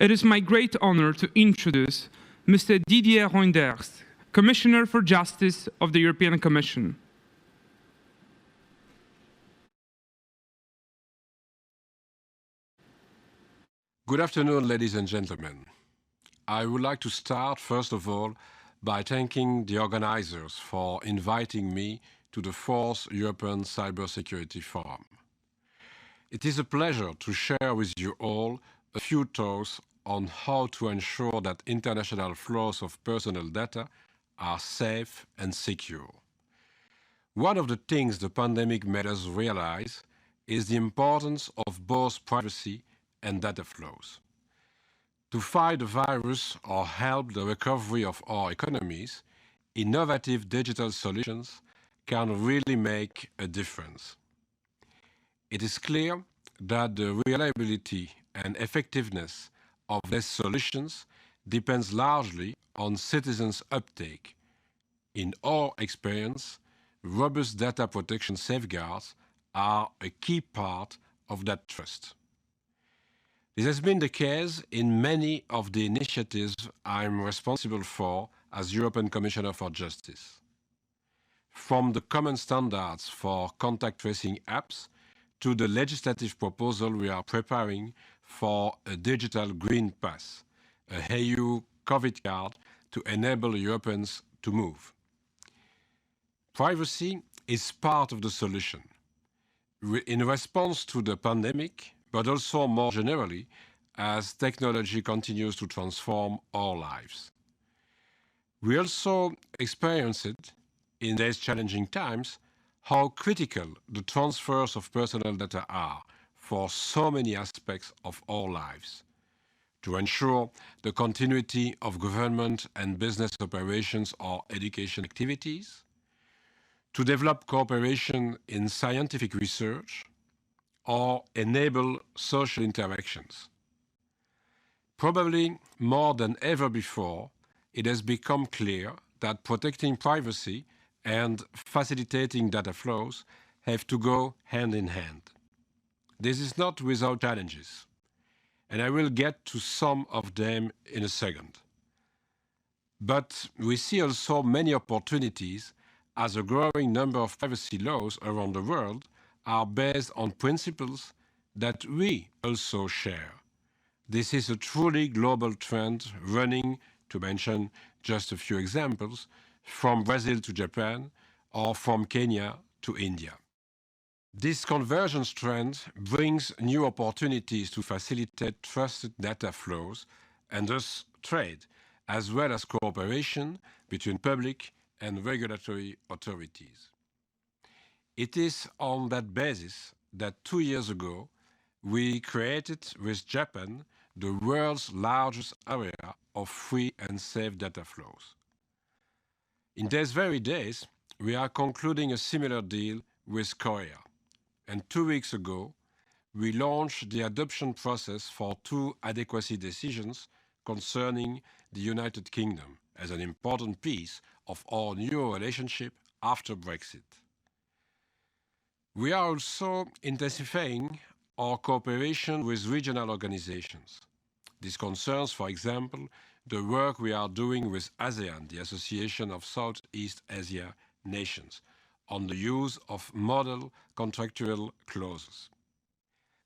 It is my great honor to introduce Mr. Didier Reynders, Commissioner for Justice of the European Commission. Good afternoon, ladies and gentlemen. I would like to start, first of all, by thanking the organizers for inviting me to the 4th European Cybersecurity Forum. It is a pleasure to share with you all a few thoughts on how to ensure that international flows of personal data are safe and secure. One of the things the pandemic made us realize is the importance of both privacy and data flows. To fight the virus or help the recovery of our economies, innovative digital solutions can really make a difference. It is clear that the reliability and effectiveness of these solutions depends largely on citizens' uptake. In our experience, robust data protection safeguards are a key part of that trust. This has been the case in many of the initiatives I'm responsible for as European Commissioner for Justice. From the common standards for contact tracing apps to the legislative proposal we are preparing for a digital green pass, a EU COVID card to enable Europeans to move. Privacy is part of the solution. In response to the pandemic, but also more generally, as technology continues to transform our lives. We also experience it in these challenging times, how critical the transfers of personal data are for so many aspects of our lives. To ensure the continuity of government and business operations or education activities, to develop cooperation in scientific research, or enable social interactions. Probably more than ever before, it has become clear that protecting privacy and facilitating data flows have to go hand in hand. This is not without challenges, and I will get to some of them in a second. But we see also many opportunities as a growing number of privacy laws around the world are based on principles that we also share. This is a truly global trend running, to mention just a few examples, from Brazil to Japan or from Kenya to India. This convergence trend brings new opportunities to facilitate trusted data flows and thus trade, as well as cooperation between public and regulatory authorities. It is on that basis that 2 years ago, we created with Japan the world's largest area of free and safe data flows. In these very days, we are concluding a similar deal with Korea. And 2 weeks ago, we launched the adoption process for 2 adequacy decisions concerning the United Kingdom as an important piece of our new relationship after Brexit. We are also intensifying our cooperation with regional organizations. This concerns, for example, the work we are doing with ASEAN, the Association of Southeast Asia Nations, on the use of model contractual clauses.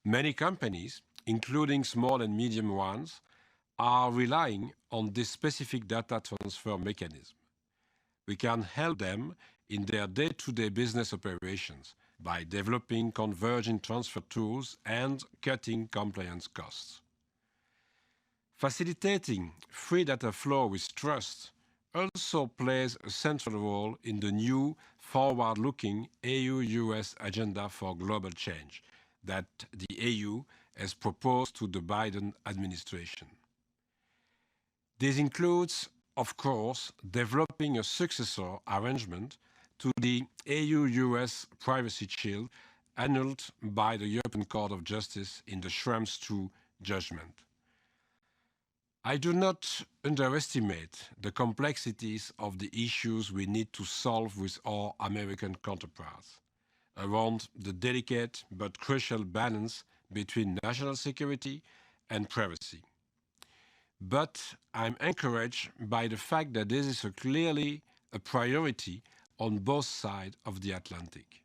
Many companies, including small and medium ones, are relying on this specific data transfer mechanism. We can help them in their day-to-day business operations by developing converging transfer tools and cutting compliance costs. Facilitating free data flow with trust also plays a central role in the new forward-looking EU-US agenda for global change that the EU has proposed to the Biden administration. This includes, of course, developing a successor arrangement to the EU-US Privacy Shield annulled by the European Court of Justice in the Schrems II judgment. I do not underestimate the complexities of the issues we need to solve with our American counterparts around the delicate but crucial balance between national security and privacy. But I'm encouraged by the fact that this is clearly a priority on both sides of the Atlantic.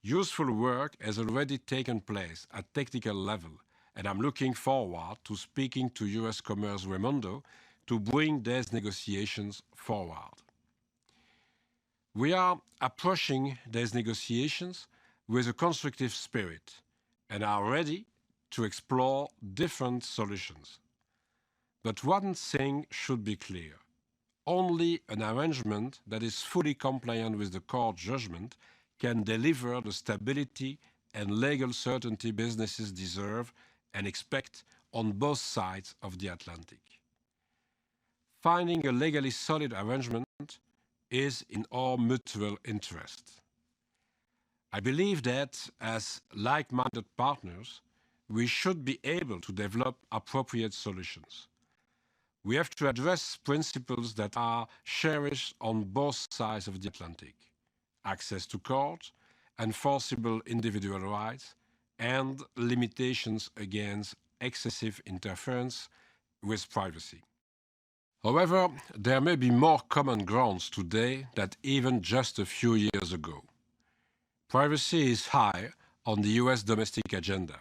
Useful work has already taken place at technical level, and I'm looking forward to speaking to US Commerce Raimondo to bring these negotiations forward. We are approaching these negotiations with a constructive spirit and are ready to explore different solutions. But one thing should be clear. Only an arrangement that is fully compliant with the court judgment can deliver the stability and legal certainty businesses deserve and expect on both sides of the Atlantic. Finding a legally solid arrangement is in our mutual interest. I believe that, as like-minded partners, we should be able to develop appropriate solutions. We have to address principles that are cherished on both sides of the Atlantic: access to court, enforceable individual rights, and limitations against excessive interference with privacy. However, there may be more common grounds today than even just a few years ago. Privacy is high on the US domestic agenda.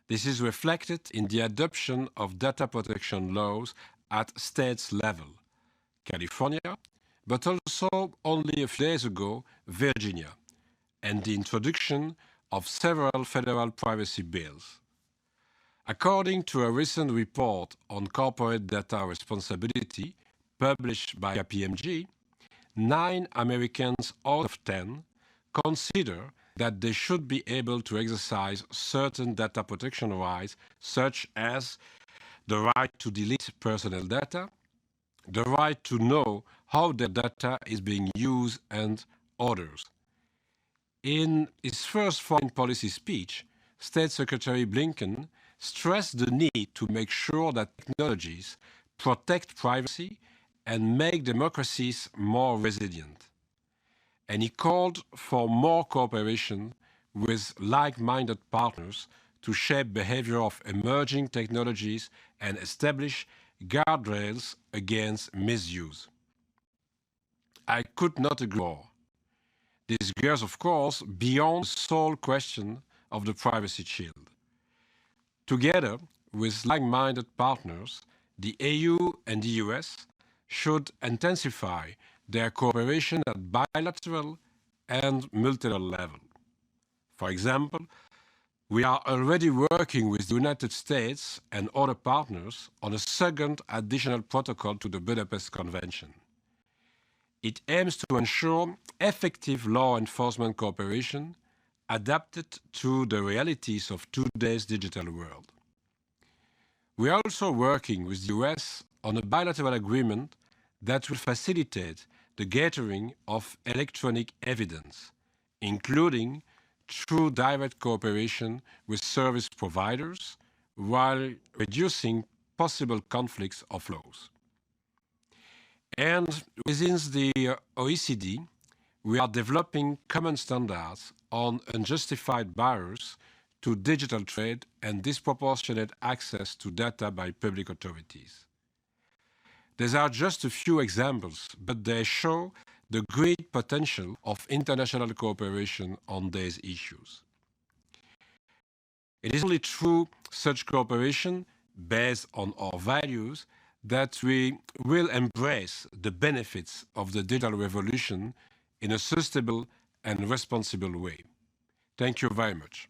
This is reflected in the adoption of data protection laws at states level, California, but also only a few days ago, Virginia, and the introduction of several federal privacy bills. According to a recent report on corporate data responsibility published by KPMG, 9 Americans out of 10 consider that they should be able to exercise certain data protection rights, such as the right to delete personal data, the right to know how their data is being used, and others. In his first foreign policy speech, State Secretary Blinken stressed the need to make sure that technologies protect privacy and make democracies more resilient. And he called for more cooperation with like-minded partners to shape behavior of emerging technologies and establish guardrails against misuse. I could not agree more. This goes, of course, beyond the sole question of the privacy shield. Together with like-minded partners, the EU and the US should intensify their cooperation at bilateral and multilateral level. For example, we are already working with the United States and other partners on a second additional protocol to the Budapest Convention. It aims to ensure effective law enforcement cooperation adapted to the realities of today's digital world. We are also working with the US on a bilateral agreement that will facilitate the gathering of electronic evidence, including through direct cooperation with service providers, while reducing possible conflicts of laws. And within the OECD, we are developing common standards on unjustified barriers to digital trade and disproportionate access to data by public authorities. These are just a few examples, but they show the great potential of international cooperation on these issues. It is only through such cooperation, based on our values, that we will embrace the benefits of the digital revolution in a sustainable and responsible way. Thank you very much.